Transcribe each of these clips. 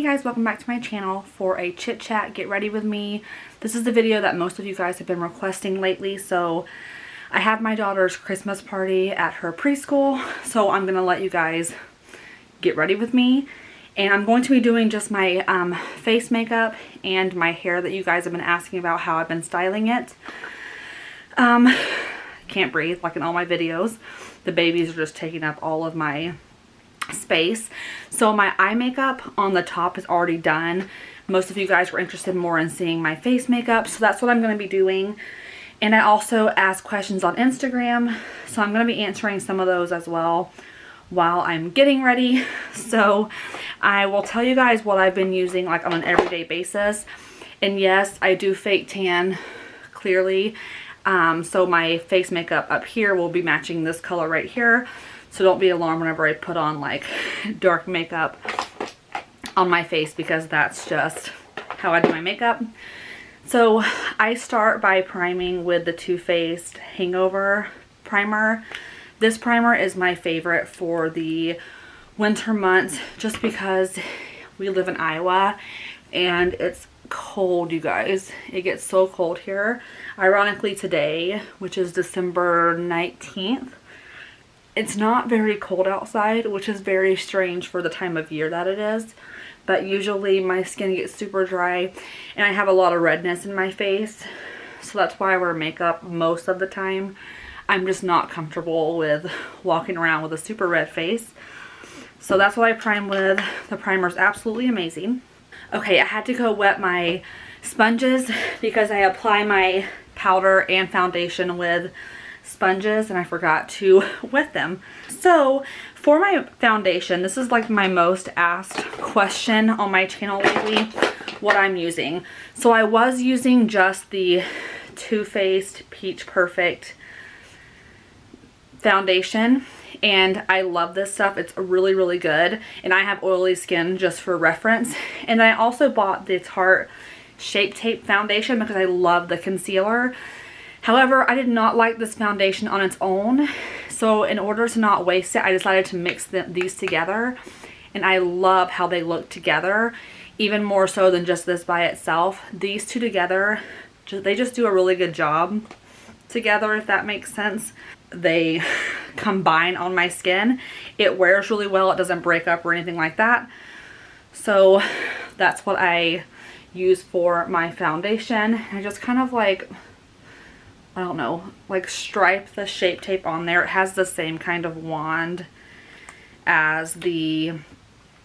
guys, welcome back to my channel for a chit chat. Get ready with me. This is the video that most of you guys have been requesting lately. So I have my daughter's Christmas party at her preschool, so I'm gonna let you guys get ready with me, and I'm going to be doing just my face makeup and my hair that you guys have been asking about how I've been styling it. Can't breathe like in all my videos. The babies are just taking up all of my space. So my eye makeup on the top is already done. Most of you guys were interested more in seeing my face makeup, so that's what I'm going to be doing. And I also asked questions on Instagram, so I'm going to be answering some of those as well while I'm getting ready. So I will tell you guys what I've been using like on an everyday basis. And yes, I do fake tan clearly. So my face makeup up here will be matching this color right here. So don't be alarmed whenever I put on like dark makeup on my face, because that's just how I do my makeup. So I start by priming with the Too Faced Hangover primer. This primer is my favorite for the winter months just because we live in Iowa and it's cold, you guys. It gets so cold here. Ironically today, which is December 19th, it's not very cold outside, which is very strange for the time of year that it is. But usually my skin gets super dry and I have a lot of redness in my face. So that's why I wear makeup most of the time. I'm just not comfortable with walking around with a super red face. So that's what I prime with. The primer's absolutely amazing. Okay, I had to go wet my sponges because I apply my powder and foundation with sponges and I forgot to wet them. So for my foundation, this is like my most asked question on my channel lately, what I'm using. So I was using just the Too Faced Peach Perfect foundation, and I love this stuff. It's really, really good, and I have oily skin just for reference. And I also bought the Tarte Shape Tape foundation because I love the concealer. However, I did not like this foundation on its own, so in order to not waste it, I decided to mix these together, and I love how they look together, even more so than just this by itself. These two together, they just do a really good job together, if that makes sense. They combine on my skin. It wears really well. It doesn't break up or anything like that. So that's what I use for my foundation. I just kind of like, I don't know, like stripe the Shape Tape on there. It has the same kind of wand as the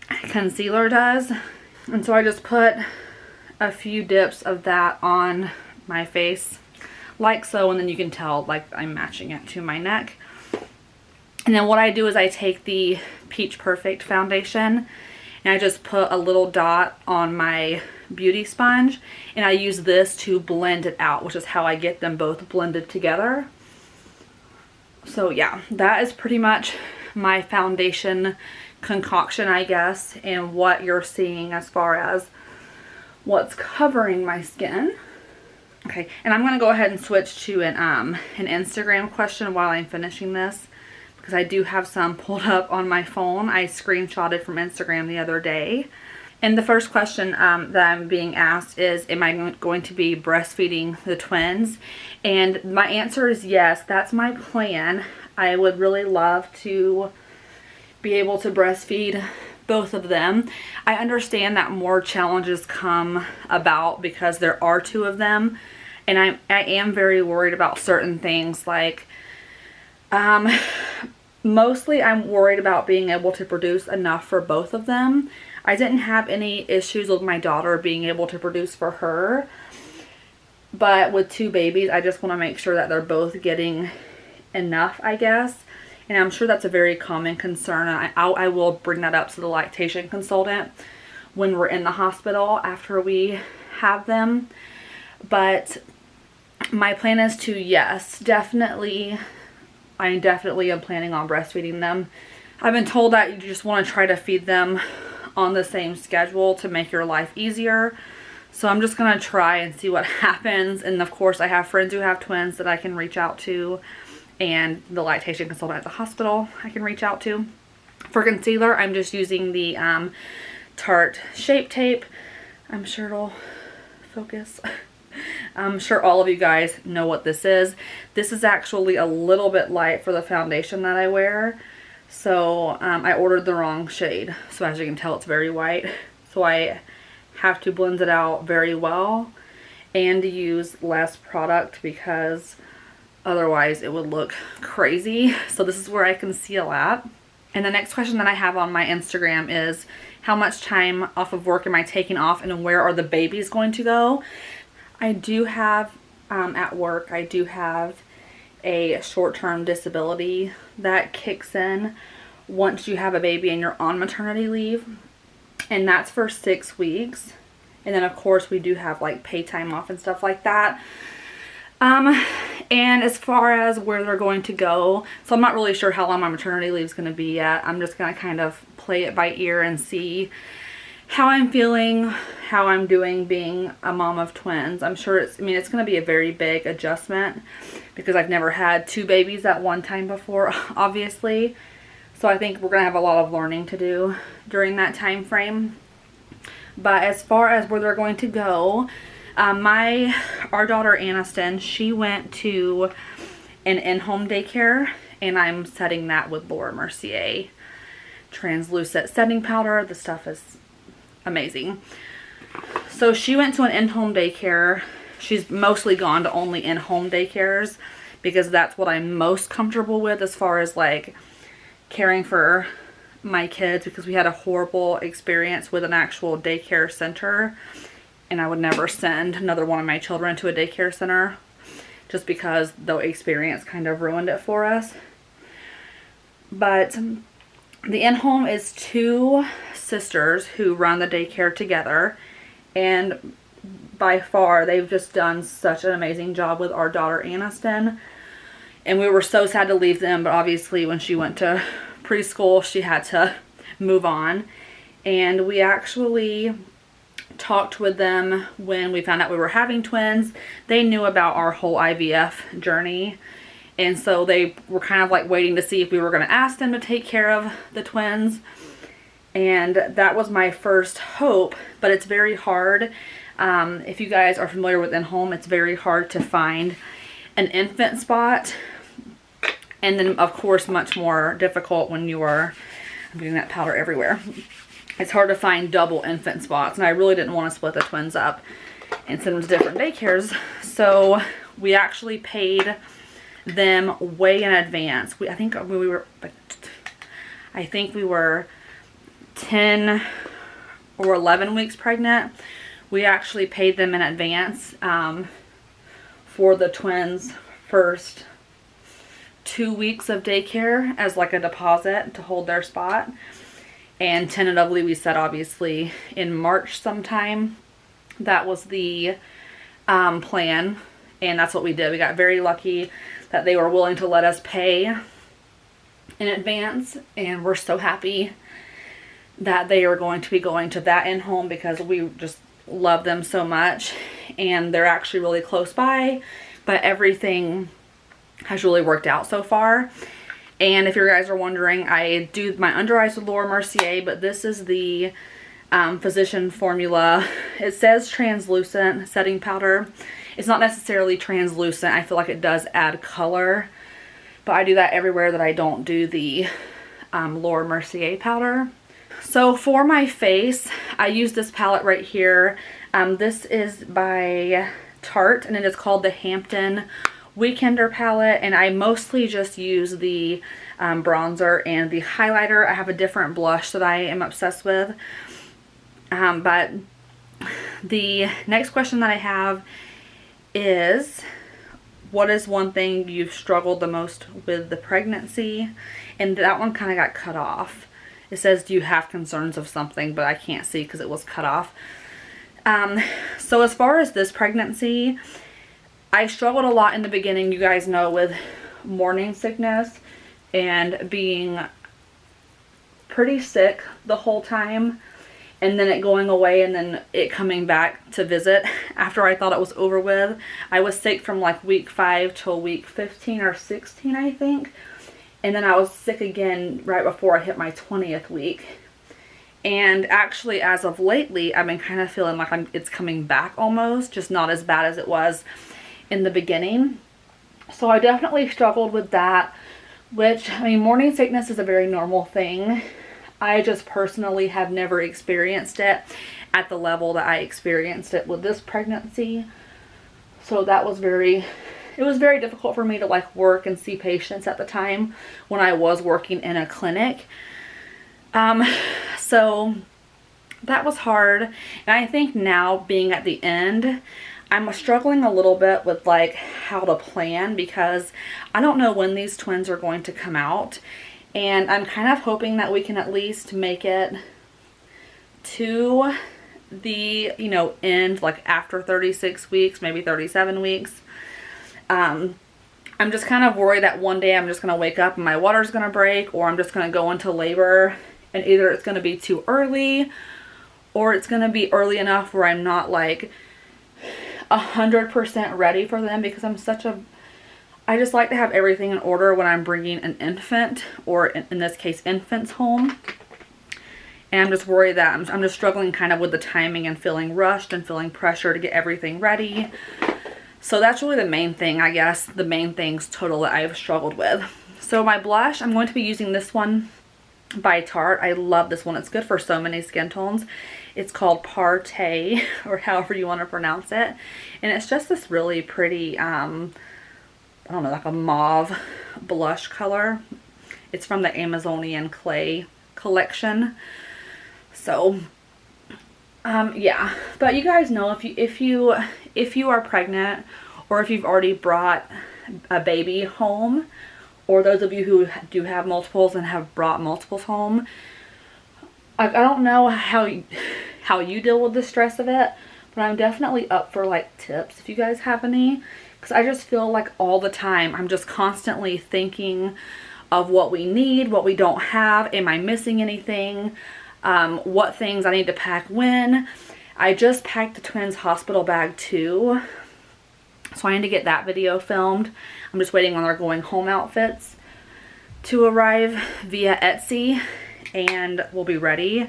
concealer does. And so I just put a few dips of that on my face like so, and then you can tell like I'm matching it to my neck. And then what I do is I take the Peach Perfect foundation and I just put a little dot on my beauty sponge, and I use this to blend it out, which is how I get them both blended together. So yeah, that is pretty much my foundation concoction, I guess, and what you're seeing as far as what's covering my skin. Okay, and I'm going to go ahead and switch to an Instagram question while I'm finishing this, because I do have some pulled up on my phone. I screenshotted from Instagram the other day. And the first question that I'm being asked is, am I going to be breastfeeding the twins? And my answer is yes, that's my plan. I would really love to be able to breastfeed both of them. I understand that more challenges come about because there are two of them, and I am very worried about certain things, like mostly I'm worried about being able to produce enough for both of them. I didn't have any issues with my daughter being able to produce for her, but with two babies I just want to make sure that they're both getting enough, I guess. And I'm sure that's a very common concern, and I will bring that up to the lactation consultant when we're in the hospital after we have them. But my plan is to, yes, definitely, I definitely am planning on breastfeeding them. I've been told that you just want to try to feed them on the same schedule to make your life easier. So I'm just going to try and see what happens. And of course I have friends who have twins that I can reach out to, and the lactation consultant at the hospital I can reach out to. For concealer, I'm just using the Tarte Shape Tape. I'm sure it'll focus. I'm sure all of you guys know what this is. This is actually a little bit light for the foundation that I wear. So I ordered the wrong shade. So as you can tell, it's very white. So I have to blend it out very well and use less product because otherwise it would look crazy. So this is where I conceal at. And the next question that I have on my Instagram is, how much time off of work am I taking off and where are the babies going to go? I do have, at work, I do have a short-term disability that kicks in once you have a baby and you're on maternity leave. And that's for 6 weeks. And then of course we do have like pay time off and stuff like that. And as far as where they're going to go, so I'm not really sure how long my maternity leave is going to be yet. I'm just going to kind of play it by ear and see how I'm feeling, how I'm doing being a mom of twins. I'm sure it's going to be a very big adjustment because I've never had 2 babies at one time before, obviously. So I think we're going to have a lot of learning to do during that time frame. But as far as where they're going to go, our daughter Aniston, she went to an in-home daycare, and I'm setting that with Laura Mercier translucent setting powder. The stuff is amazing. So she went to an in-home daycare. She's mostly gone to only in-home daycares because that's what I'm most comfortable with as far as like caring for my kids, because we had a horrible experience with an actual daycare center. And I would never send another one of my children to a daycare center just because the experience kind of ruined it for us. But the in-home is 2 sisters who run the daycare together. And by far, they've just done such an amazing job with our daughter Aniston. And we were so sad to leave them, but obviously when she went to preschool, she had to move on. And we actually talked with them when we found out we were having twins. They knew about our whole IVF journey, and so they were kind of like waiting to see if we were going to ask them to take care of the twins. And that was my first hope, but it's very hard. If you guys are familiar with in-home, it's very hard to find an infant spot, and then of course much more difficult when you are, I'm getting that powder everywhere. It's hard to find double infant spots, and I really didn't want to split the twins up and send them to different daycares. So we actually paid them way in advance. I think we were 10 or 11 weeks pregnant. We actually paid them in advance for the twins' first 2 weeks of daycare as like a deposit to hold their spot. And tentatively we said obviously in March sometime. That was the plan, and that's what we did. We got very lucky that they were willing to let us pay in advance, and we're so happy that they are going to be going to that in-home because we just love them so much, and they're actually really close by, but everything has really worked out so far. And if you guys are wondering, I do my under eyes with Laura Mercier, but this is the Physician Formula. It says translucent setting powder. It's not necessarily translucent. I feel like it does add color, but I do that everywhere that I don't do the Laura Mercier powder. So for my face, I use this palette right here. This is by Tarte, and it is called the Hampton Weekender palette, and I mostly just use the bronzer and the highlighter. I have a different blush that I am obsessed with. But the next question that I have is, what is one thing you've struggled the most with the pregnancy? And that one kind of got cut off. It says, do you have concerns of something? But I can't see because it was cut off. So as far as this pregnancy, I struggled a lot in the beginning, you guys know, with morning sickness and being pretty sick the whole time, and then it going away and then it coming back to visit after I thought it was over with. I was sick from like week 5 till week 15 or 16, I think. And then I was sick again right before I hit my 20th week. And actually, as of lately, I've been kind of feeling like it's coming back almost, just not as bad as it was in the beginning. So I definitely struggled with that, which, I mean, morning sickness is a very normal thing. I just personally have never experienced it at the level that I experienced it with this pregnancy. So that was it was very difficult for me to like work and see patients at the time when I was working in a clinic. So that was hard. And I think now, being at the end, I'm struggling a little bit with like how to plan, because I don't know when these twins are going to come out. And I'm kind of hoping that we can at least make it to the, you know, end, like after 36 weeks, maybe 37 weeks. I'm just kind of worried that one day I'm just going to wake up and my water's going to break, or I'm just going to go into labor and either it's going to be too early or it's going to be early enough where I'm not like 100% ready for them, because I just like to have everything in order when I'm bringing an infant, or in this case infants, home. And I'm just worried that I'm just struggling kind of with the timing and feeling rushed and feeling pressure to get everything ready. So that's really the main thing, I guess, the main things total that I've struggled with. So my blush, I'm going to be using this one by Tarte. I love this one. It's good for so many skin tones. It's called Paaarty, or however you want to pronounce it. And it's just this really pretty, I don't know, like a mauve blush color. It's from the Amazonian Clay collection. So, yeah. But you guys know, if you are pregnant, or if you've already brought a baby home, or those of you who do have multiples and have brought multiples home, I don't know how you deal with the stress of it, but I'm definitely up for like tips if you guys have any, because I just feel like all the time I'm just constantly thinking of what we need, what we don't have, am I missing anything, what things I need to pack when. I just packed the twins' hospital bag too, so I need to get that video filmed. I'm just waiting on their going home outfits to arrive via Etsy, and we'll be ready.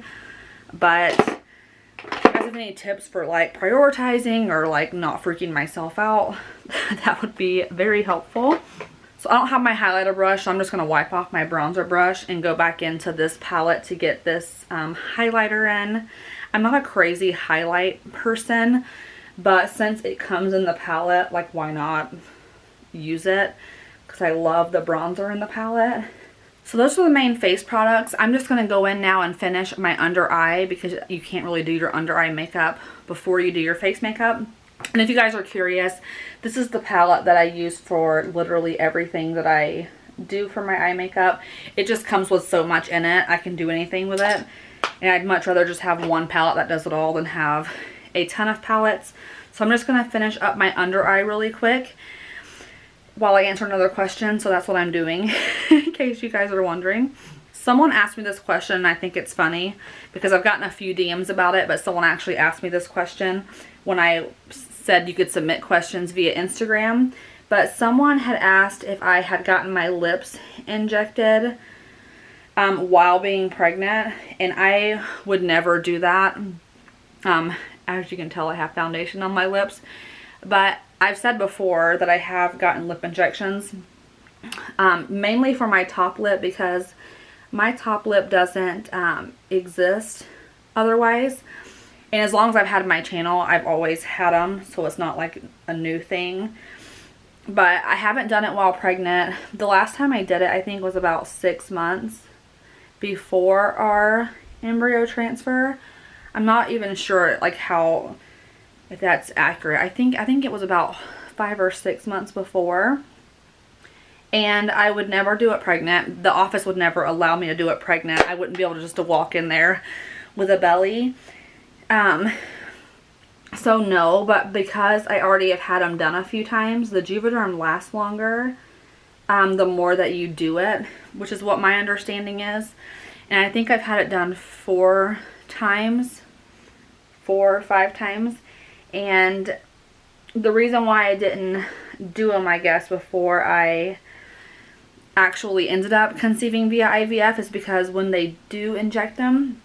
But if you guys have any tips for like prioritizing or like not freaking myself out, that would be very helpful. So I don't have my highlighter brush, so I'm just going to wipe off my bronzer brush and go back into this palette to get this highlighter in. I'm not a crazy highlight person, but since it comes in the palette, like, why not use it? Because I love the bronzer in the palette. So those are the main face products. I'm just going to go in now and finish my under eye, because you can't really do your under eye makeup before you do your face makeup. And if you guys are curious, this is the palette that I use for literally everything that I do for my eye makeup. It just comes with so much in it, I can do anything with it. And I'd much rather just have one palette that does it all than have a ton of palettes. So I'm just going to finish up my under eye really quick while I answer another question. So that's what I'm doing, in case you guys are wondering. Someone asked me this question, and I think it's funny because I've gotten a few DMs about it, but someone actually asked me this question when I said you could submit questions via Instagram. But someone had asked if I had gotten my lips injected while being pregnant, and I would never do that. As you can tell, I have foundation on my lips, but I've said before that I have gotten lip injections, mainly for my top lip, because my top lip doesn't exist otherwise. And as long as I've had my channel, I've always had them, so it's not like a new thing. But I haven't done it while pregnant. The last time I did it, I think, was about 6 months before our embryo transfer. I'm not even sure like if that's accurate. I think it was about 5 or 6 months before. And I would never do it pregnant. The office would never allow me to do it pregnant. I wouldn't be able to just to walk in there with a belly. So no, but because I already have had them done a few times, the Juvederm lasts longer the more that you do it, which is what my understanding is. And I think I've had it done 4 or 5 times. And the reason why I didn't do them, I guess, before I actually ended up conceiving via IVF is because when they do inject them,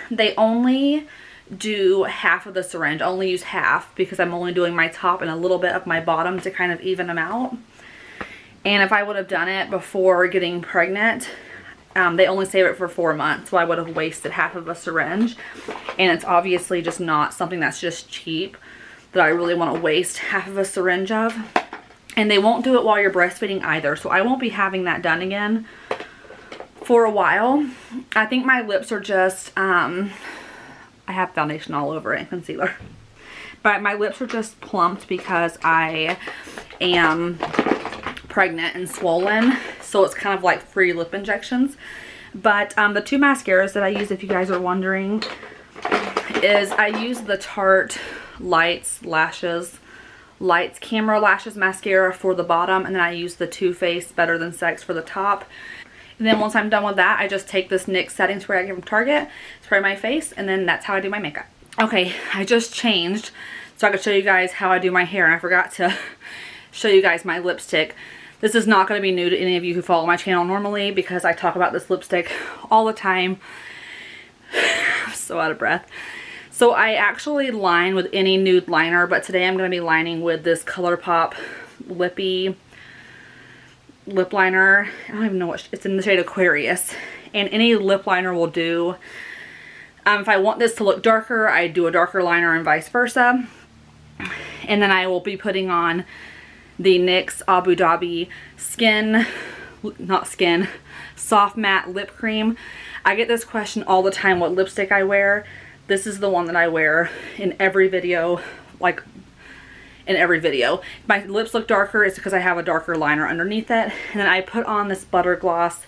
They only do half of the syringe. I only use half because I'm only doing my top and a little bit of my bottom to kind of even them out. And if I would have done it before getting pregnant, they only save it for 4 months, so I would have wasted half of a syringe. And it's obviously just not something that's just cheap that I really want to waste half of a syringe of. And they won't do it while you're breastfeeding either, so I won't be having that done again for a while. I think my lips are just, I have foundation all over it and concealer. But my lips are just plumped because I am pregnant and swollen, so it's kind of like free lip injections. But the 2 mascaras that I use, if you guys are wondering, is I use the Tarte Lights Camera Lashes mascara for the bottom, and then I use the Too Faced Better Than Sex for the top. And then once I'm done with that, I just take this NYX setting spray I get from Target, spray my face, and then that's how I do my makeup. Okay, I just changed so I could show you guys how I do my hair, and I forgot to show you guys my lipstick. This is not going to be new to any of you who follow my channel normally because I talk about this lipstick all the time. I'm so out of breath. So I actually line with any nude liner, but today I'm going to be lining with this Colourpop lippy lip liner. I don't even know what it's in, the shade Aquarius, and any lip liner will do. If I want this to look darker, I do a darker liner and vice versa. And then I will be putting on the NYX Abu Dhabi soft matte lip cream. I get this question all the time, what lipstick I wear. This is the one that I wear in every video, like in every video. If my lips look darker, it's because I have a darker liner underneath it. And then I put on this butter gloss,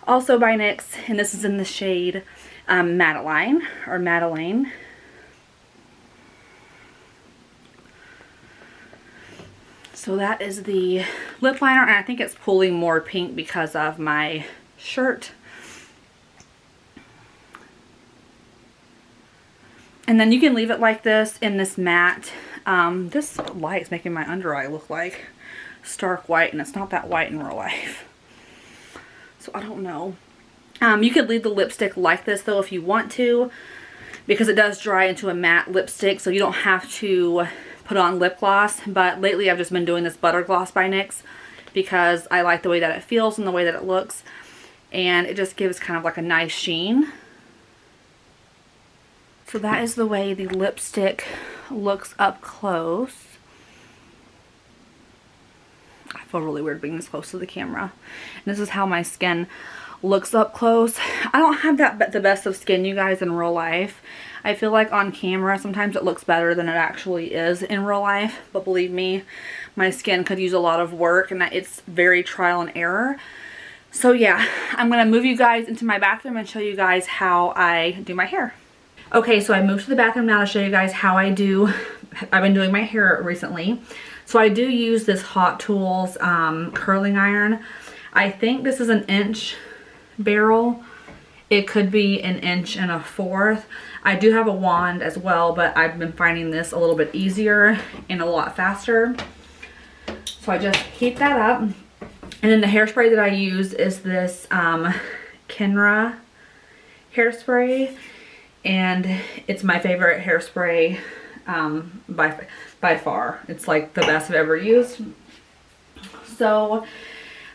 also by NYX, and this is in the shade Madeline. So that is the lip liner, and I think it's pulling more pink because of my shirt. And then you can leave it like this in this matte. This light is making my under eye look like stark white, and it's not that white in real life. So I don't know. You could leave the lipstick like this though if you want to, because it does dry into a matte lipstick, so you don't have to put on lip gloss. But lately I've just been doing this butter gloss by NYX because I like the way that it feels and the way that it looks, and it just gives kind of like a nice sheen. So that is the way the lipstick looks up close. I feel really weird being this close to the camera. And this is how my skin looks up close. I don't have the best of skin, you guys, in real life. I feel like on camera sometimes it looks better than it actually is in real life. But believe me, my skin could use a lot of work, and it's very trial and error. So yeah, I'm going to move you guys into my bathroom and show you guys how I do my hair. Okay, so I moved to the bathroom now to show you guys how I've been doing my hair recently. So I do use this Hot Tools curling iron. I think this is an inch barrel. It could be an 1 1/4. I do have a wand as well, but I've been finding this a little bit easier and a lot faster. So I just heat that up. And then the hairspray that I use is this Kenra hairspray. And it's my favorite hairspray by far. It's like the best I've ever used. So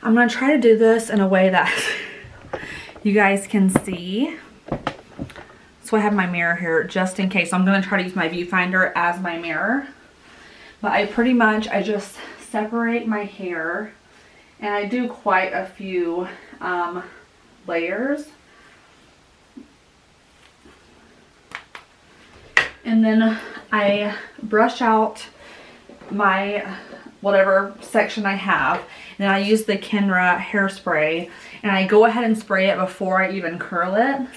I'm going to try to do this in a way that you guys can see. So I have my mirror here just in case. I'm going to try to use my viewfinder as my mirror. But I just separate my hair, and I do quite a few layers. And then I brush out my whatever section I have. And then I use the Kenra hairspray. And I go ahead and spray it before I even curl it.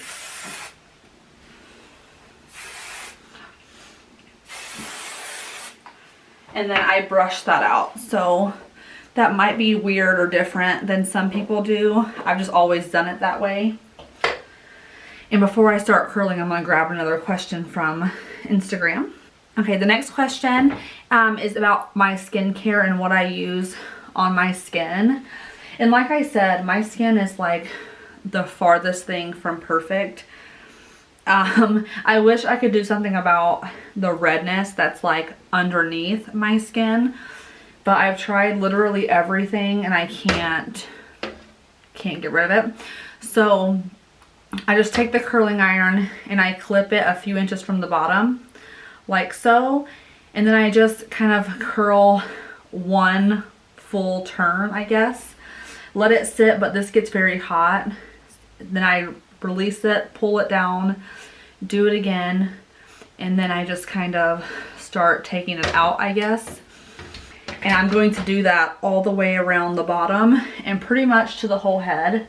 And then I brush that out. So that might be weird or different than some people do. I've just always done it that way. And before I start curling, I'm going to grab another question from Instagram. Okay, the next question is about my skincare and what I use on my skin. And like I said, my skin is like the farthest thing from perfect. I wish I could do something about the redness that's like underneath my skin, but I've tried literally everything and I can't get rid of it. So I just take the curling iron and I clip it a few inches from the bottom like so, and then I just kind of curl one full turn, I guess. Let it sit, but this gets very hot. Then I release it, pull it down, do it again, and then I just kind of start taking it out, I guess. And I'm going to do that all the way around the bottom and pretty much to the whole head,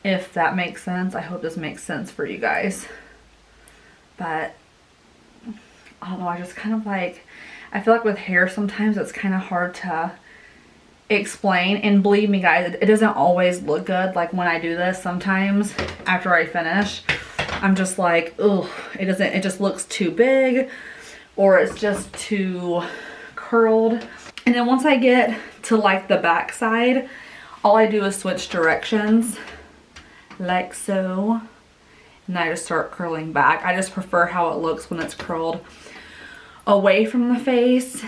if that makes sense. I hope this makes sense for you guys. But I don't know, I just kind of like, I feel like with hair sometimes it's kind of hard to explain, and believe me guys, it doesn't always look good. Like when I do this, sometimes after I finish, I'm just like, ugh, it just looks too big, or it's just too curled. And then once I get to like the back side, all I do is switch directions like so, and I just start curling back. I just prefer how it looks when it's curled away from the face.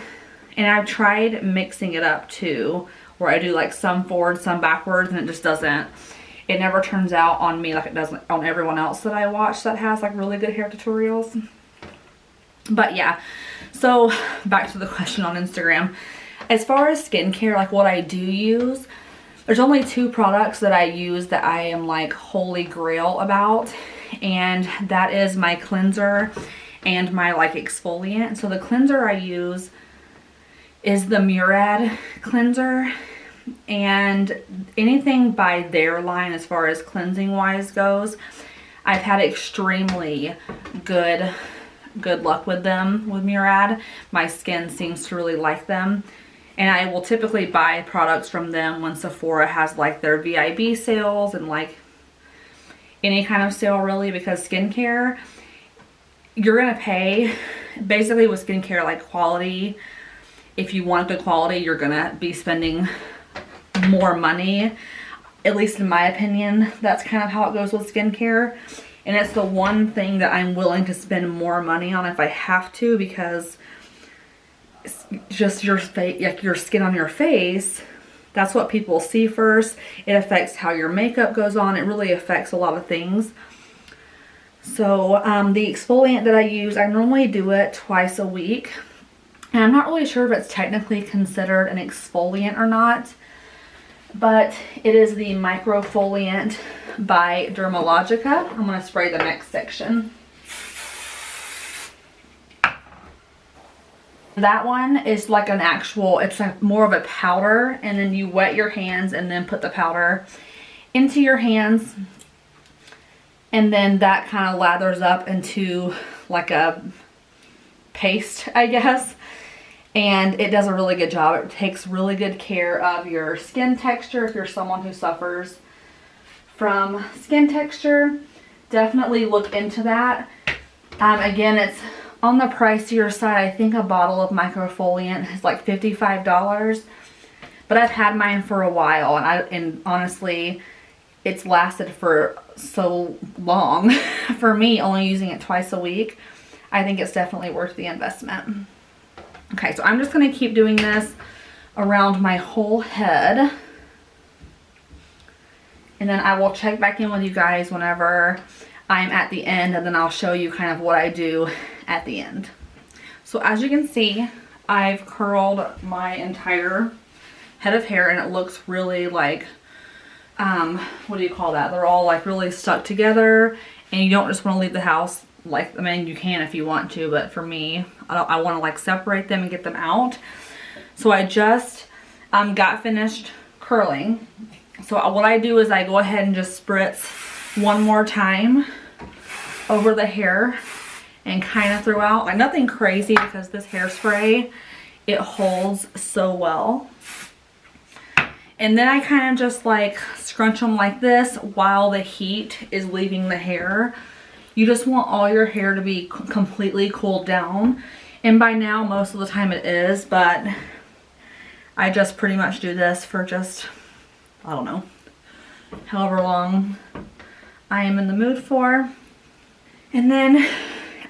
And I've tried mixing it up too, where I do like some forward, some backwards, and it just doesn't, it never turns out on me like it does on everyone else that I watch that has like really good hair tutorials. But yeah, so back to the question on Instagram. As far as skincare, like what I do use, there's only 2 products that I use that I am like holy grail about, and that is my cleanser and my like exfoliant. So the cleanser I use is the Murad cleanser, and anything by their line as far as cleansing wise goes, I've had extremely good luck with them, with Murad. My skin seems to really like them, and I will typically buy products from them when Sephora has like their VIB sales and like any kind of sale really, because skincare, you're gonna pay basically with skincare like quality. If you want good quality, you're gonna be spending more money. At least in my opinion, that's kind of how it goes with skincare. And it's the one thing that I'm willing to spend more money on if I have to, because it's just your face, like your skin on your face, that's what people see first. It affects how your makeup goes on. It really affects a lot of things. So the exfoliant that I use, I normally do it twice a week. And I'm not really sure if it's technically considered an exfoliant or not, but it is the microfoliant by Dermalogica. I'm going to spray the next section. That one is like an actual, it's like more of a powder, and then you wet your hands and then put the powder into your hands, and then that kind of lathers up into like a paste, I guess. And it does a really good job. It takes really good care of your skin texture. If you're someone who suffers from skin texture, definitely look into that. Again, it's on the pricier side. I think a bottle of microfoliant is like $55, but I've had mine for a while, and honestly, it's lasted for so long. For me, only using it twice a week, I think it's definitely worth the investment. Okay, so I'm just going to keep doing this around my whole head. And then I will check back in with you guys whenever I'm at the end, and then I'll show you kind of what I do at the end. So as you can see, I've curled my entire head of hair, and it looks really like, what do you call that? They're all like really stuck together, and you don't just want to leave the house. Like, I mean, you can if you want to, but for me, I want to like separate them and get them out. So I just got finished curling. So what I do is I go ahead and just spritz one more time over the hair and kind of throw out, like nothing crazy, because this hairspray, it holds so well. And then I kind of just like scrunch them like this while the heat is leaving the hair. You just want all your hair to be completely cooled down. And by now, most of the time it is, but I just pretty much do this for just, I don't know, however long I am in the mood for. And then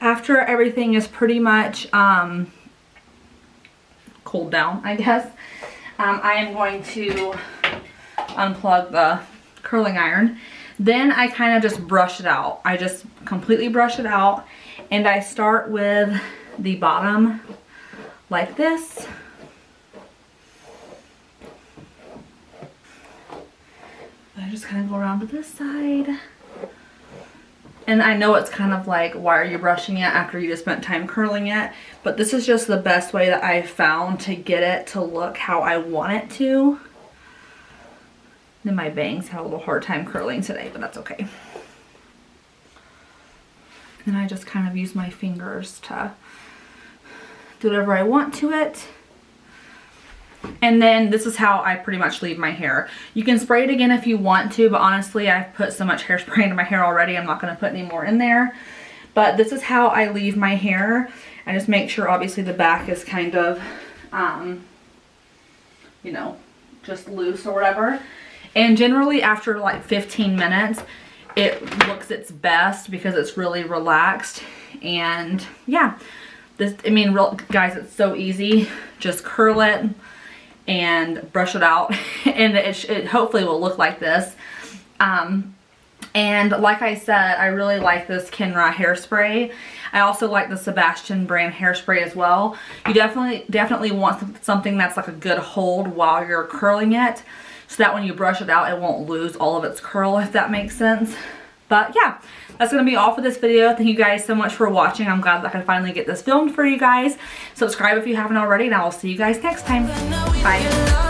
after everything is pretty much cooled down, I guess, I am going to unplug the curling iron. Then I kind of just brush it out. I just completely brush it out, and I start with the bottom like this. I just kind of go around to this side. And I know it's kind of like, why are you brushing it after you just spent time curling it? But this is just the best way that I've found to get it to look how I want it to. Then my bangs had a little hard time curling today, but that's okay. And I just kind of use my fingers to do whatever I want to it. And then this is how I pretty much leave my hair. You can spray it again if you want to, but honestly, I've put so much hairspray into my hair already, I'm not going to put any more in there. But this is how I leave my hair. I just make sure, obviously, the back is kind of, you know, just loose or whatever. And generally, after like 15 minutes, it looks its best because it's really relaxed. And yeah, this, I mean, guys, it's so easy. Just curl it and brush it out, and it hopefully will look like this. And like I said, I really like this Kenra hairspray. I also like the Sebastian brand hairspray as well. You definitely want something that's like a good hold while you're curling it, so that when you brush it out, it won't lose all of its curl, if that makes sense. But yeah, that's going to be all for this video. Thank you guys so much for watching. I'm glad that I could finally get this filmed for you guys. Subscribe if you haven't already, and I will see you guys next time. Bye.